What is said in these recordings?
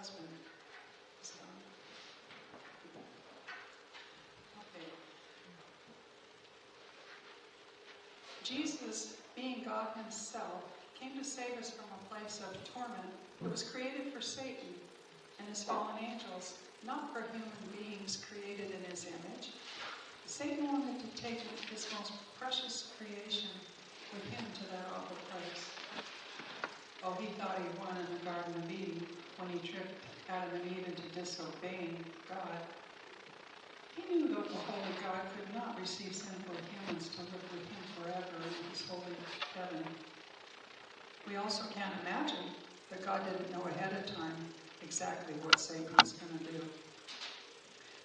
husband is gone. Okay. Jesus, being God himself, came to save us from a place of torment that was created for Satan and his fallen angels, not for human beings created in his image. Satan wanted to take his most precious creation with him to that awful place. Oh, he thought he won in the Garden of Eden when he tricked Adam and Eve into disobeying God. He knew that the holy God could not receive sinful humans to live with him forever in his holy heaven. We also can't imagine that God didn't know ahead of time exactly what Satan was going to do.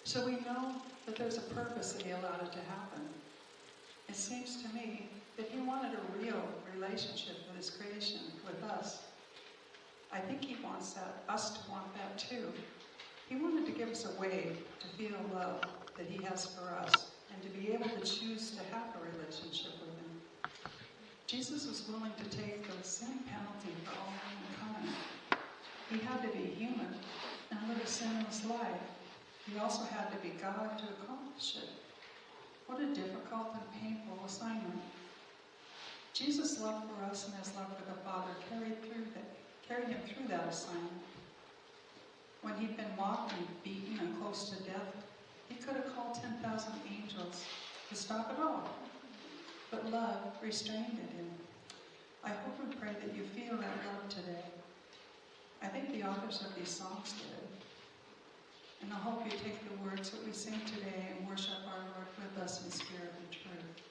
So we know that there's a purpose that he allowed it to happen. It seems to me that he wanted a real relationship with his creation, with us. I think he wants us to want that too. He wanted to give us a way to feel love that he has for us and to be able to choose to have a relationship with him. Jesus was willing to take the sin penalty for all mankind. He had to be human and live a sinless life. He also had to be God to accomplish it. What a difficult and painful assignment. Jesus' love for us and his love for the Father carried him through that assignment. When he'd been mocked and beaten and close to death, he could have called 10,000 angels to stop it all. But love restrained him. I hope and pray that you feel that love today. I think the authors of these songs did. And I hope you take the words that we sing today and worship our Lord with us in spirit and truth.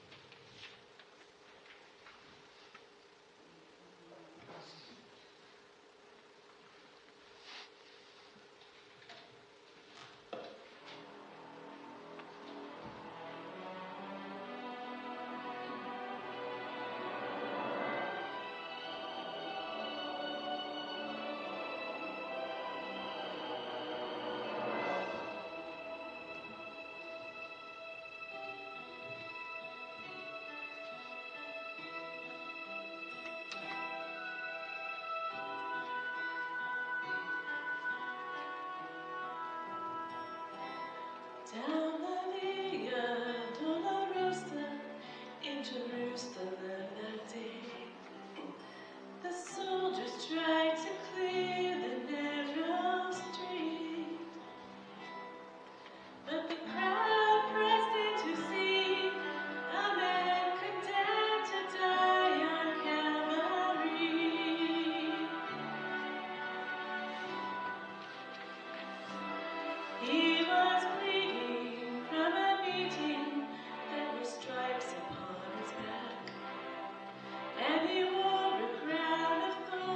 Down the Via Dolorosa in Jerusalem that day, the soldiers tried to clear the narrow street, but the crowd pressed in to see a man condemned to die on Calvary. He was bleeding from a beating. There were stripes upon his back, and he wore a crown of thorns.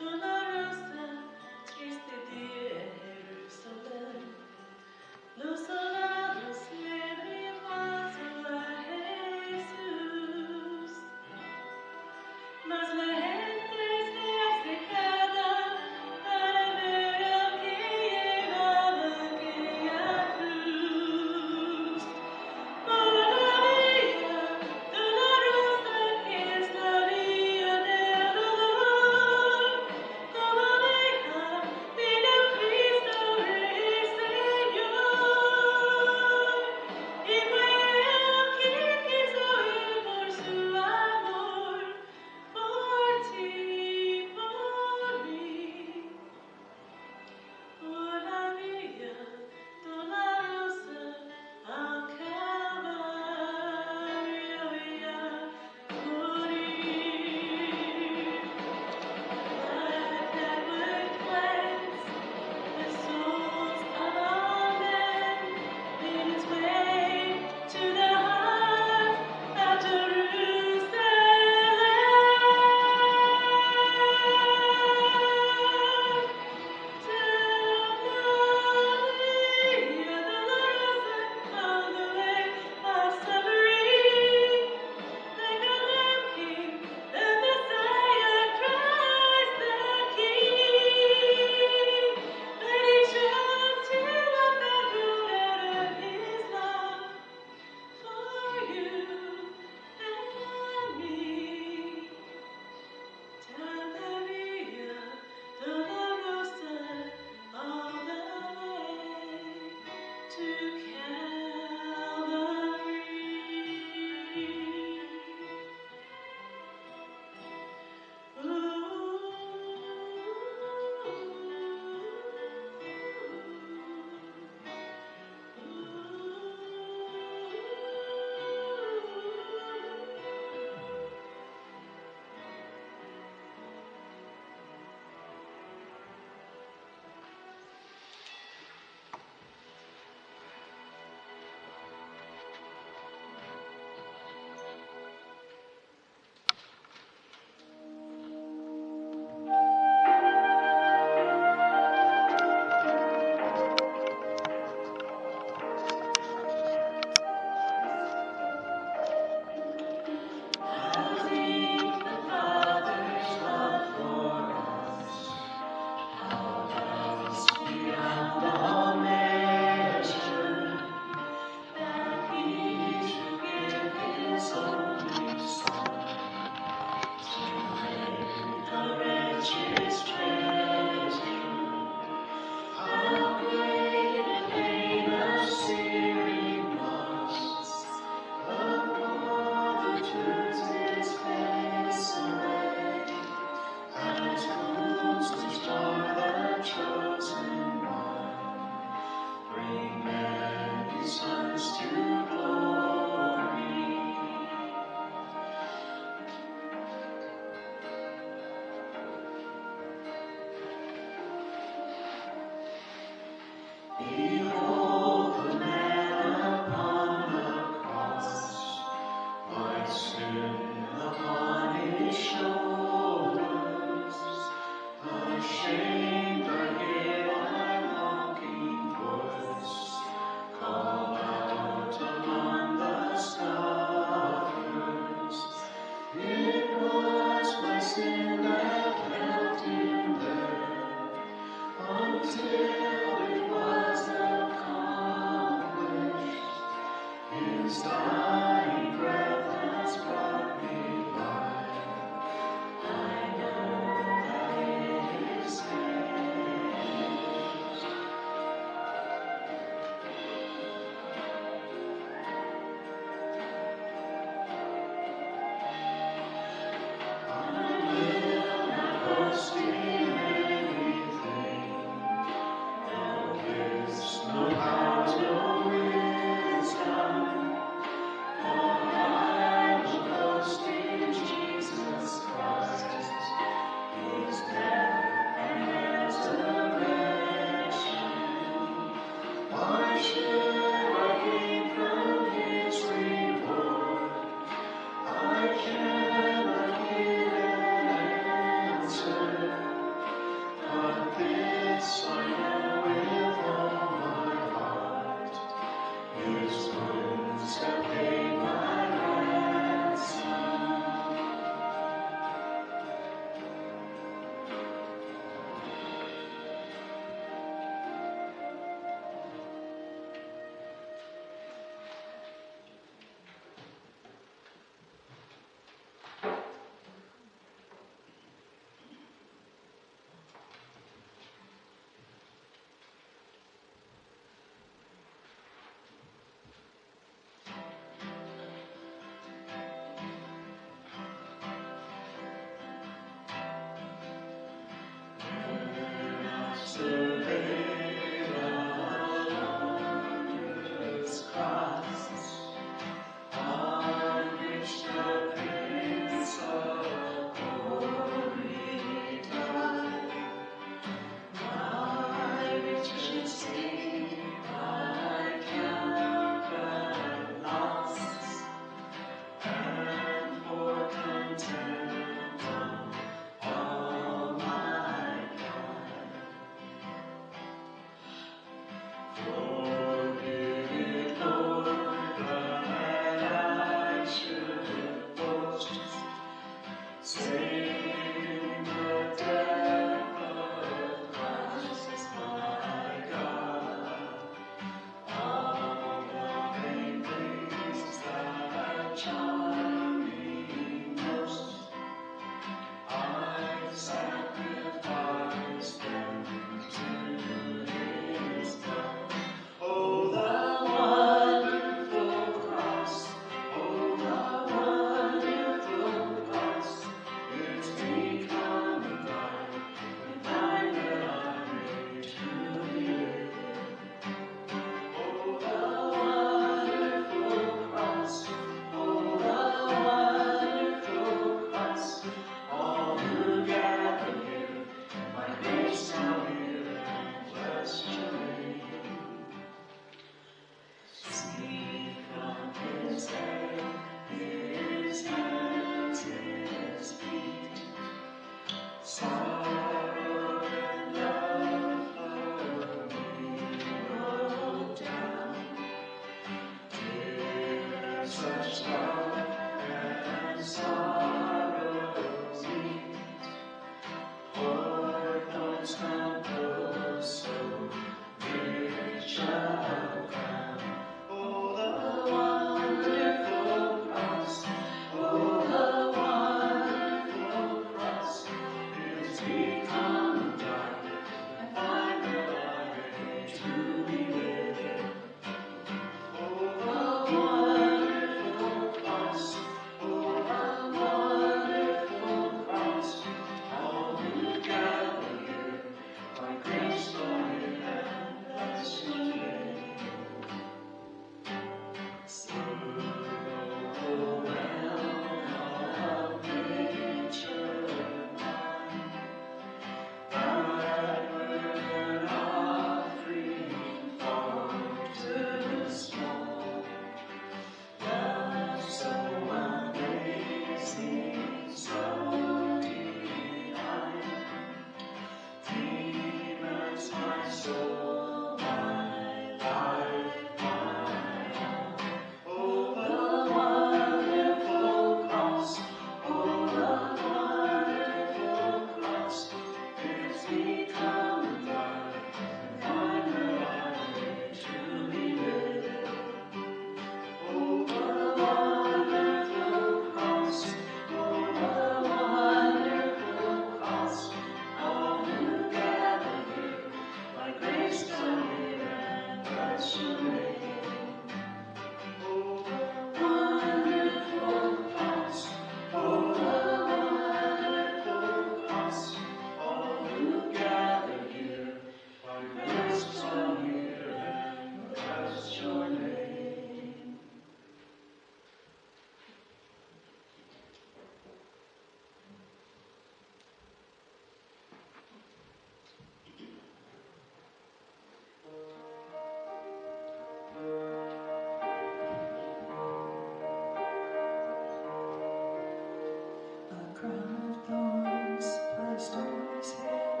crown of thorns placed on his head.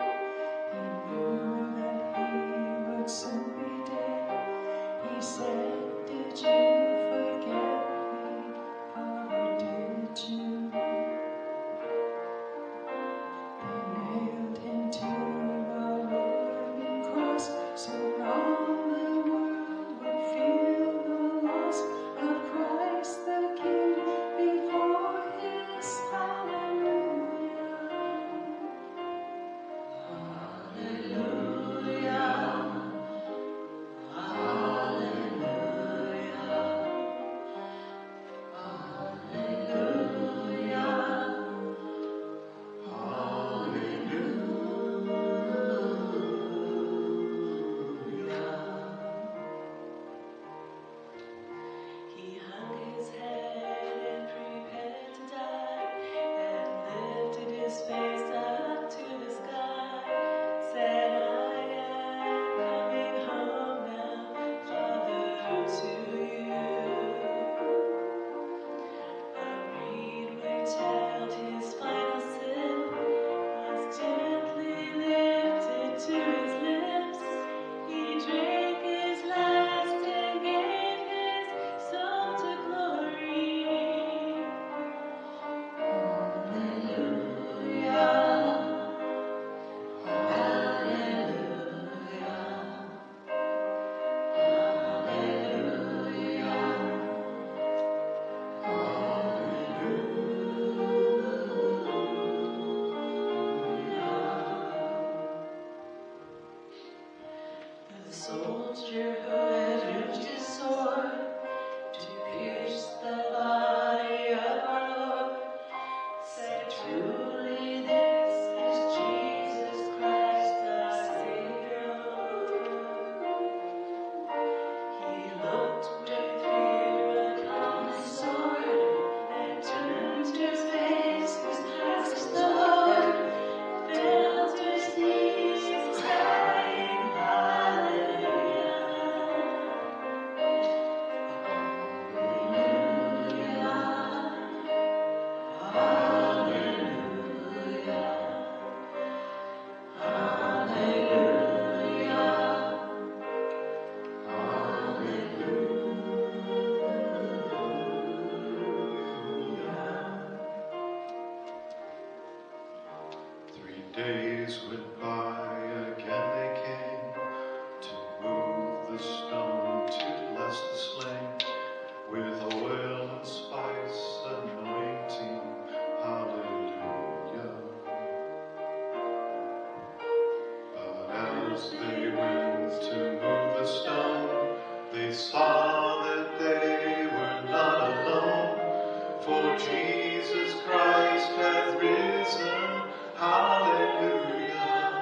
He knew that he would soon be dead. He said, "Did you forget me, Father, did you?" They nailed him to a Roman cross, so all the world would feel the loss of Christ the King before his hallelujah. He hung his head and prepared to die, and lifted his face up to the sky. Said, "I am coming home now, Father, to you." A reed which held his final sip was gently lifted to his lips. He drank his last and gave his soul to glory. The soldier who had used his sword to pierce the body of our Lord said, "Truly this is Jesus Christ, our Savior, Lord." He looked with fear upon his sword and turned his face past the Lord, fell to his knees, crying, "Hallelujah, Days went by, again they came to move the stone to bless the slain with oil and spice anointing. Hallelujah. But as they went to move the stone, they saw that they were not alone, for Jesus Christ hath risen. Hallelujah.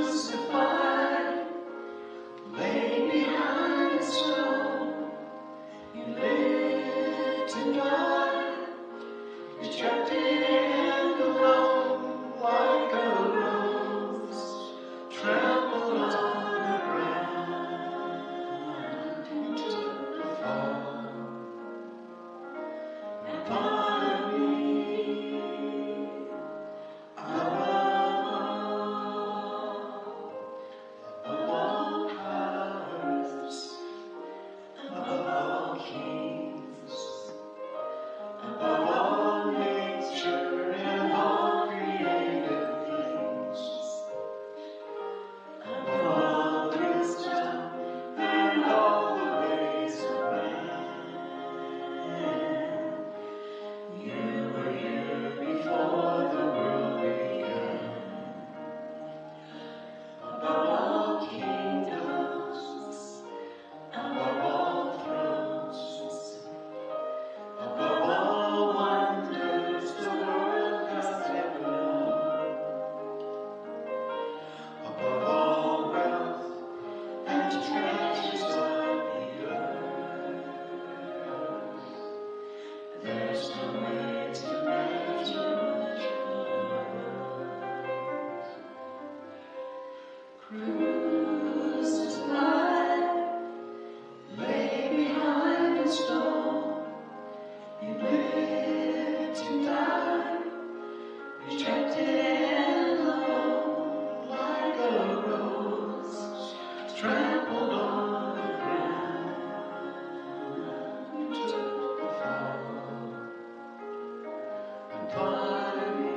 Crucified, laid behind a stone, you lived to die, rejected and alone, like a rose trampled on the ground. You took the fall, and part of me, above all powers, above all kings, above all nature and all created things, above all wisdom and all the ways of man. You were here before the world began. Above all kingdoms, above all thrones, above all wonders the world has ever known, above all wealth and treasures of the earth, there's no way to measure what you're worth. Crucified, laid behind a stone, you lived to die, rejected and alone, like a rose trampled on the ground. You took the fall, and part of me,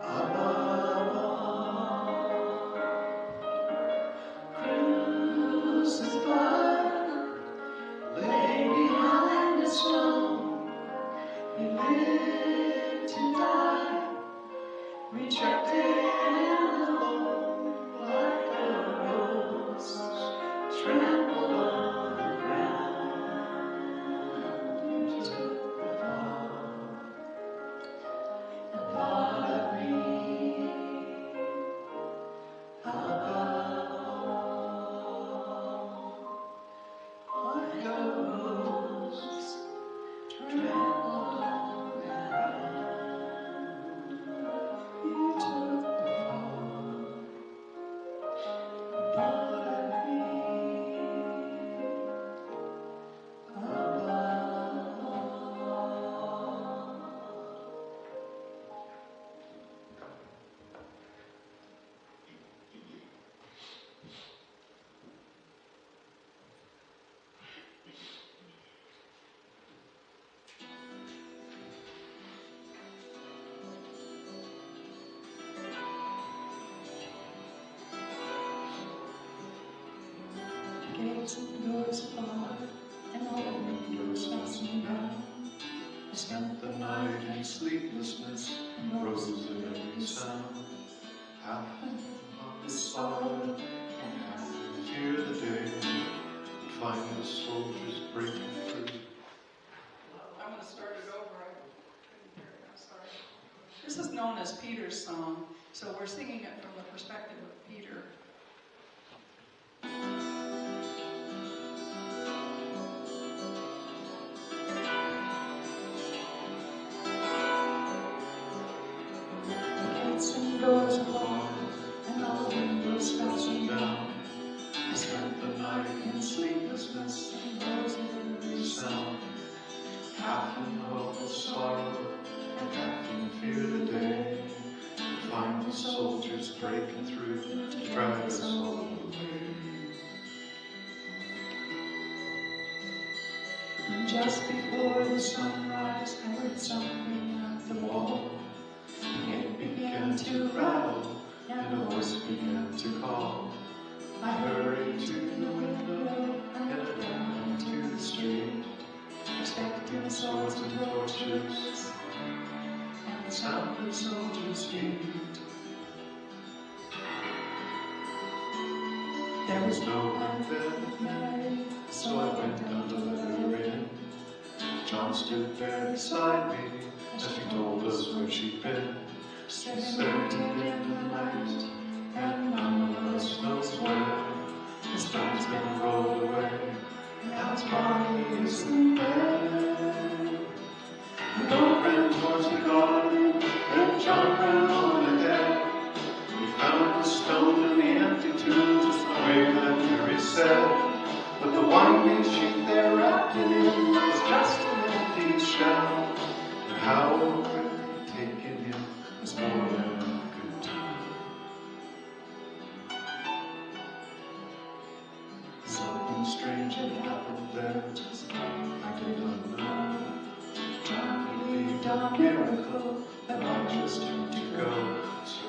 above all, crucified, laid behind a stone, you lived to die, rejected and alone, like a rose trampled on the ground. You took the fall, and part of me, above all, like a rose trampled on the ground. You took the fall, part of me, above all. Gates and doors barred, and all windows fastened down. I spent the night in sleeplessness and roses of every sound. Half in hope of sorrow and half in fear the day would find the soldiers breaking through. I'm going to start it over. I couldn't hear it. I'm sorry. This is known as Peter's song, so we're singing it from the perspective of Peter. Gates and doors are barred, and all windows fastened down. I spent the night in sleeplessness and roses of every sound. Half in hope of sorrow and half in fear the day would find the soldiers breaking through to drag us all away. And just before the sunrise, I heard something at the wall. The gate began to rattle and a voice began to call. I hurried to the window and down to the street, expecting swords and torches and the sound of soldiers' feet. There was no one there at night, so I went down to let her in. John stood there beside me as she told us where she'd been. Certain in the night, and none of us knows where. His body's been rolled away, and now his body isn't there. The old ran towards the garden, and John ran on ahead. He found the stone in the empty tomb, just the way that Mary said. But the winding sheet they wrapped it in was just an empty shell. And how quickly taken him was more than I could do. Something strange had happened there, just I did not know. John believed a miracle that I just had to go.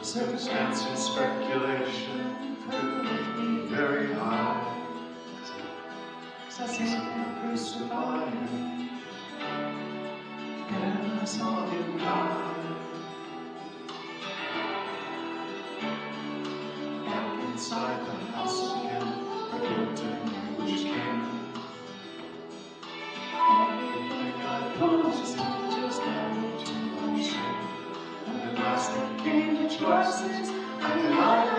Circumstance and speculation could be very high. I saw him crucify him, and I saw him die. Back inside the house again, the guilt and anguish came. Everything I posed just added to my shame. And at last it came to choices, I denied I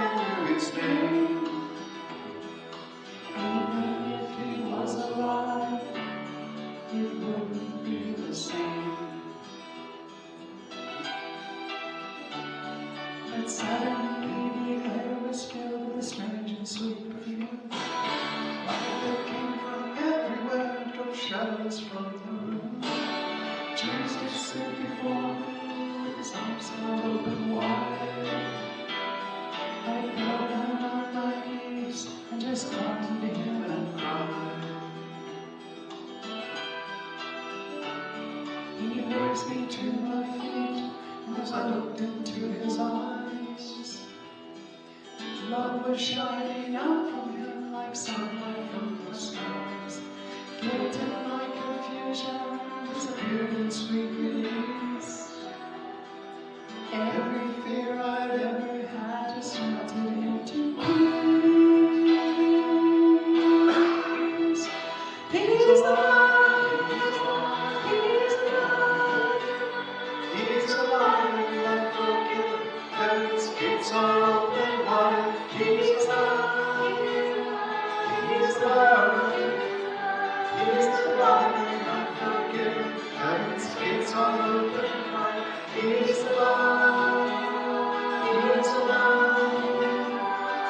knew its name. Even if he was alive, it wouldn't be the same. But suddenly the air was filled with a strange and sweet perfume. Light that came from everywhere drove shadows from the room. Jesus stood before me with his arms held open wide. I fell down on my knees and just clung to him and cried. He raised me to my feet, and as I looked into his eyes, love was shining out from him like sunlight from the skies. Guilt and my confusion disappeared in sweet release. Every fear I'd ever had just melted into peace. He's alive, he's alive, he's alive, and forgiven. Heaven's gates are open wide. He's alive, he's alive, he's alive, and forgiven. Heaven's gates are open wide. He's alive, he's alive,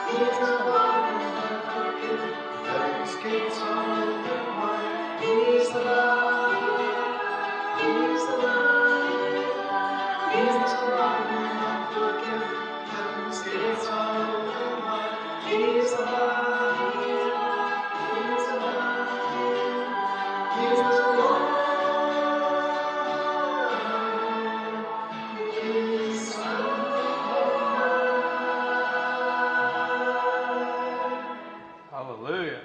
he's alive, and forgiven. Heaven's gates are open wide. He's alive, he's alive, he's alive, and forgiven. Heaven's gates are open wide. He's alive, he's alive, he's alive. Hallelujah.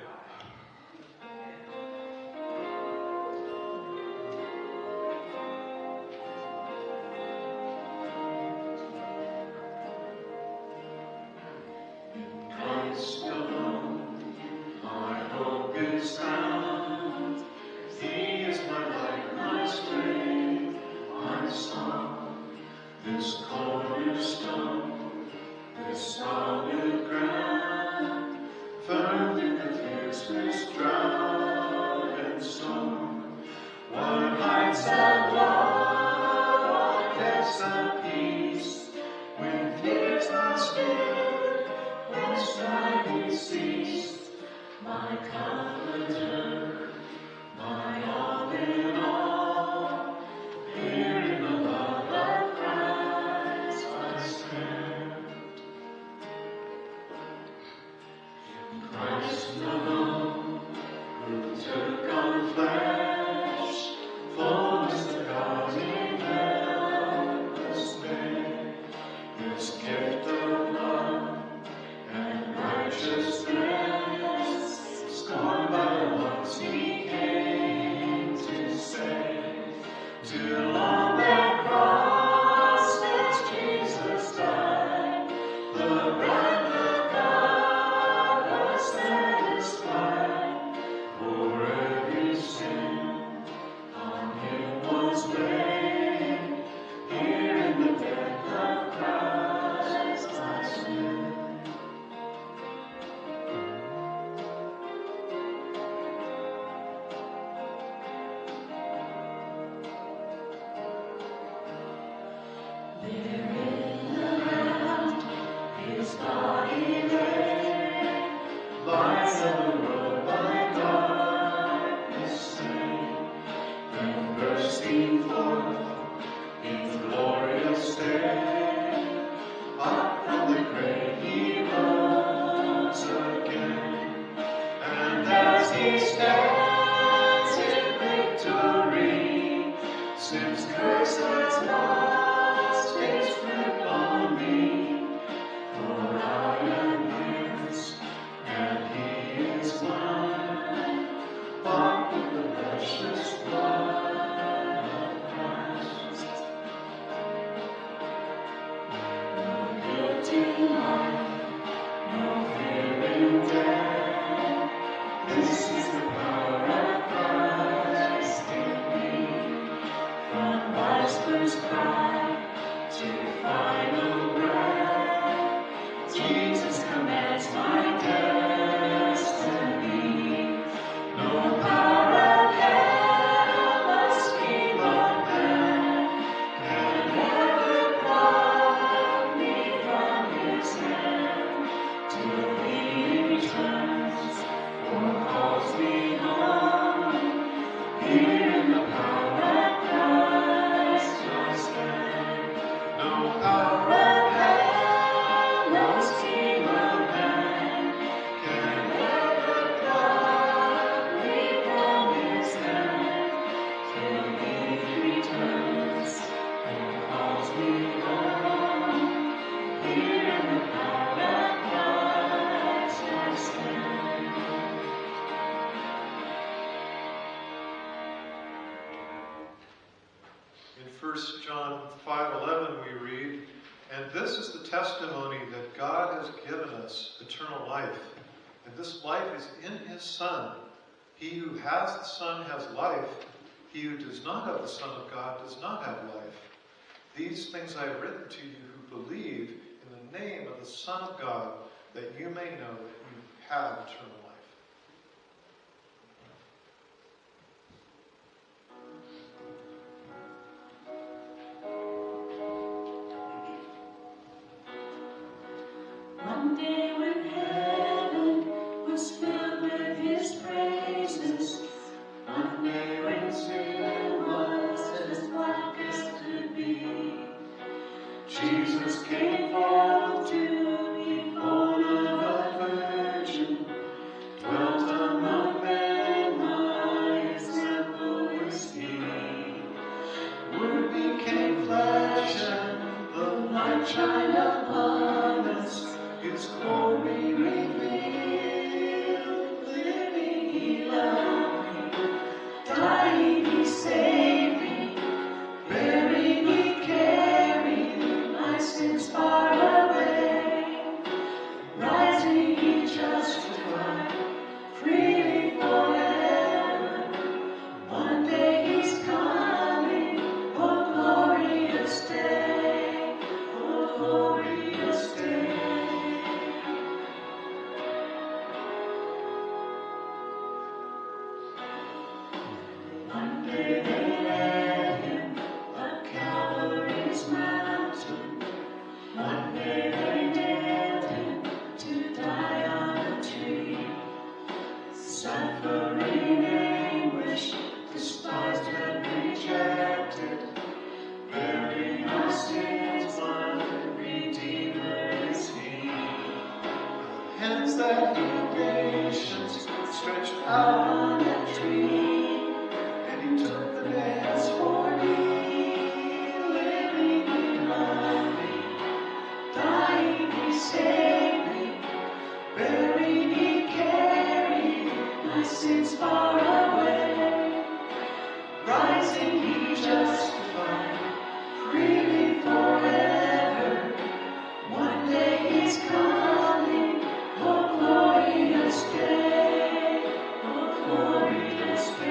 In Christ alone, my hope is found. He is my light, my strength, my song. This cornerstone, this solid ground, firm in the fiercest drought and storm. What heights of love, what depths of peace, when fears not spared, when striving ceased. My comforter, my all in all, here in the love of Christ I stand. In Christ alone, who took on flesh, fullness of God in helpless man. This gift of love and righteousness, scorned by the ones he came. of the world by darkness slain, then bursting forth in glorious day, up from the grave he rose again, and as he stands in victory, sin's curse has lost its grip on me, for I am his, and he is mine, bought with the precious blood of Christ. No guilt in life, no fear in death, this is the power of Christ in me. From life's first cry to final breath, Jesus commands my destiny. No power of hell, no scheme of man can ever pluck me from his hand, till he returns or calls me home. Here in the power of Christ I stand. No power of hell, no scheme of man can ever pluck me from his hand, till he returns and calls me home. Here in the power of Christ I stand. In 1 John 5:11 we read, "And this is the testimony that God has given us, eternal life. And this life is in his Son. He who has the Son has life. He who does not have the Son of God does not have life. These things I have written to you who believe in the name of the Son of God, that you may know that you have eternal life." One day when heaven was filled with his praises, one day when sin was as black as could be, Jesus came forth to be born of a virgin, dwelt among men, my example is he. Word became flesh and the light shined upon us, his glory revealed. Living he loved me, dying he saved me, buried he carried my sins far away, rising he justified, freely forever. One day he's coming, oh glorious day, oh glorious day. One day they led him up Calvary's mountain. One day they nailed him to die on a tree. Suffering anguish, despised and rejected, bearing our sins, my Redeemer is he. Hands that heal nations stretched out on that tree, and he took the nails for me. Living he loved me, dying he saved me, buried he carried my sins far away, rising he justified, freely forever. One day he's coming, oh glorious day, oh glorious day.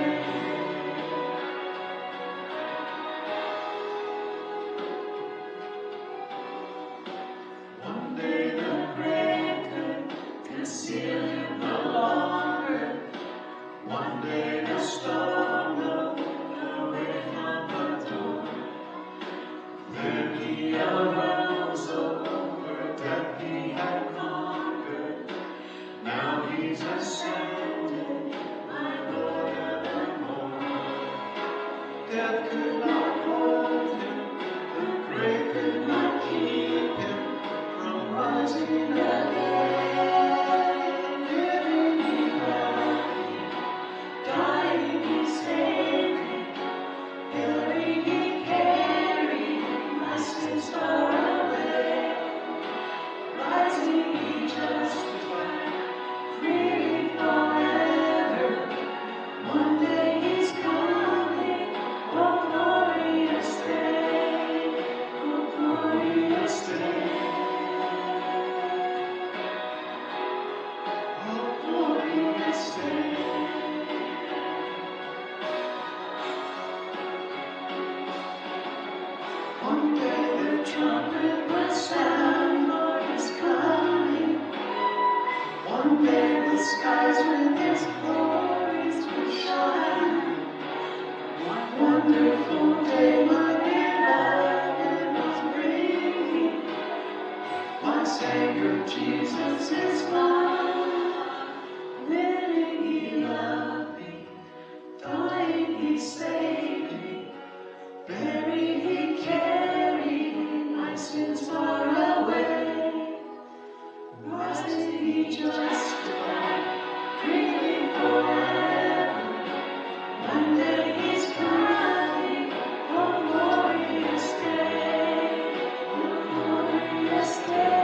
Savior Jesus is mine. Living He loved me, dying He saved me, buried He carried my sins far away, rising He justified, freely forever. One day He's coming, oh glorious day, oh glorious day,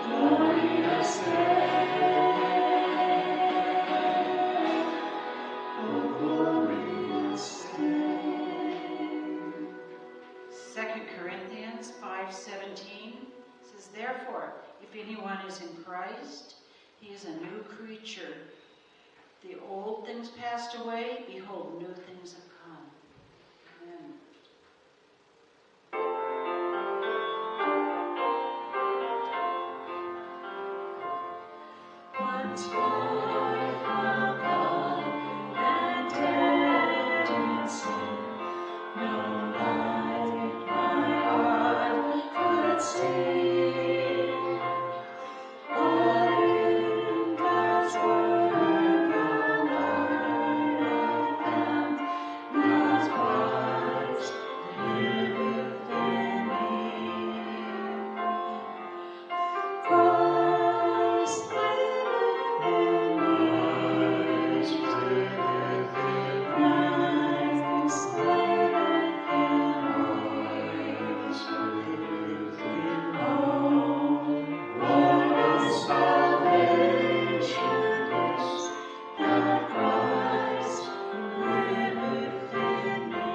glorious day, oh glorious day. 2 Corinthians 5:17 says, "Therefore, if anyone is in Christ, he is a new creature. The old things passed away, behold, new things have come." Amen. Once more from God and dead in sin, no light my heart could see. But in God's word the light I found, now Christ liveth in me. Christ liveth in me. Christ liveth in Oh, what a salvation is that Christ liveth in me.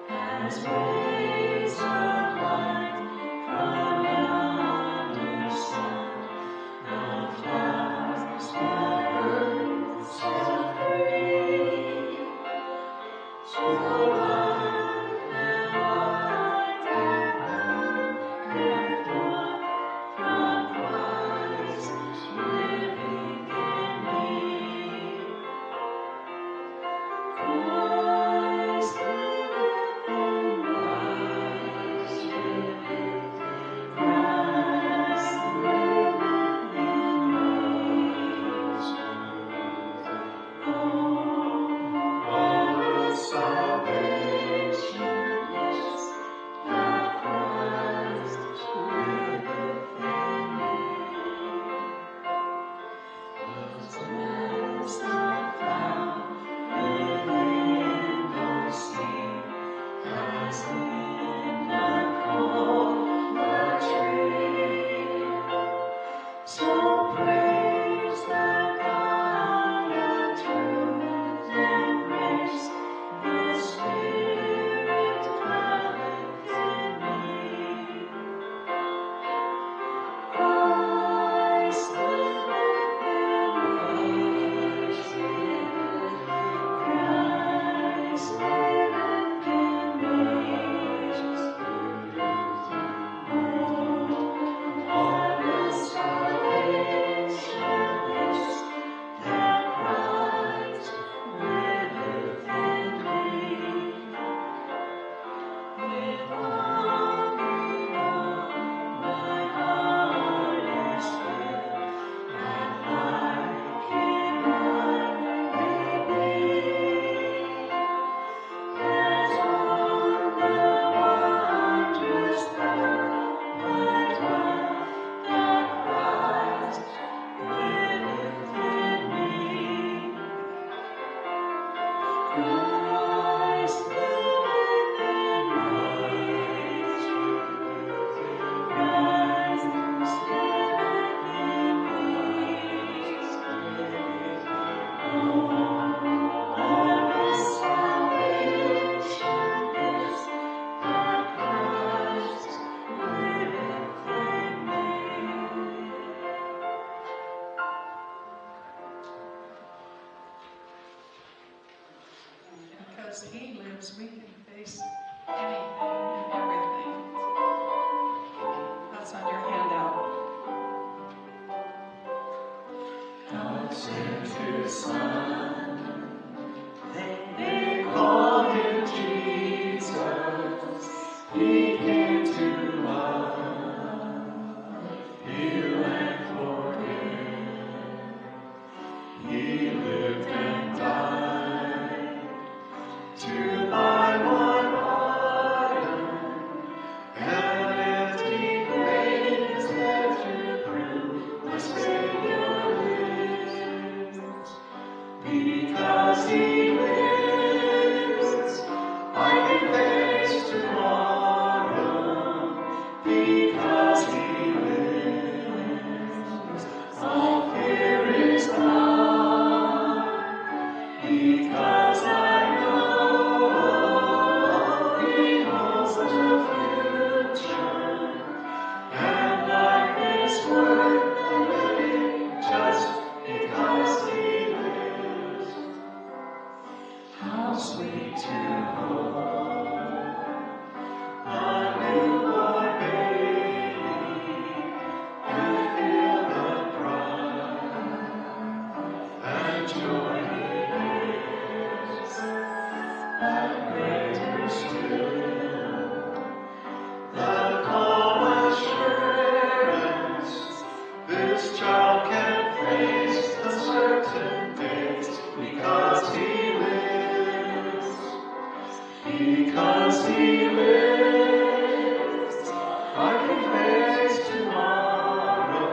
Has raised a light from yonder sun, the flowers by earth set free. To life and light and earth born from Christ living in me. Christ liveth in Christ liveth, Christ liveth in Oh, what a salvation is that Christ liveth in me. As rest I found within the sea, as in the coconut tree. So praise the God of truth and grace, His Spirit dwelleth in me. Christ liveth in Christ liveth, Christ liveth in me. Oh, what a salvation is that Christ liveth in me. With wandering on, my heart is filled, and like Him I may be. As on the wondrous path I dwell, that Christ liveth in me. Christ liveth in Christ liveth, Christ liveth in Oh, what a salvation is that Christ liveth in me. Because He lives, we can face anything and everything. That's on your handout. God sent His Son, they call Him Jesus. to home. A newborn baby, you feel the pride and joy it is, but greater still, the calm assurance this child can face uncertain days because he lives. Because he lives, I can face tomorrow.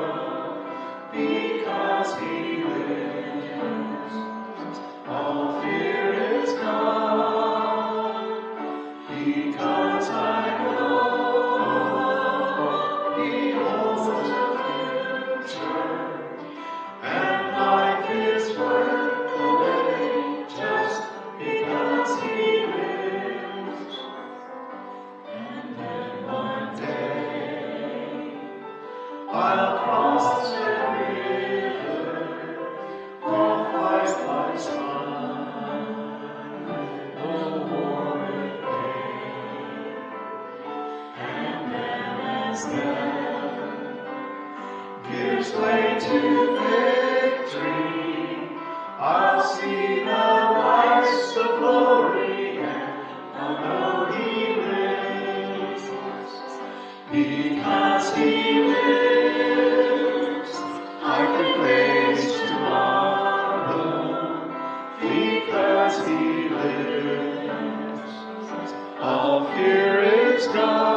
Because he lives, all fear is gone. Because I know he holds the future, and life is worth the living just because he lives. And then one day I'll cross the river, all fight by sun, no war with pain. And then as death gives way to victory, I'll see the lights of glory, and I'll know he lives. Because he lives, I can face tomorrow. Because he lives, all fear is gone.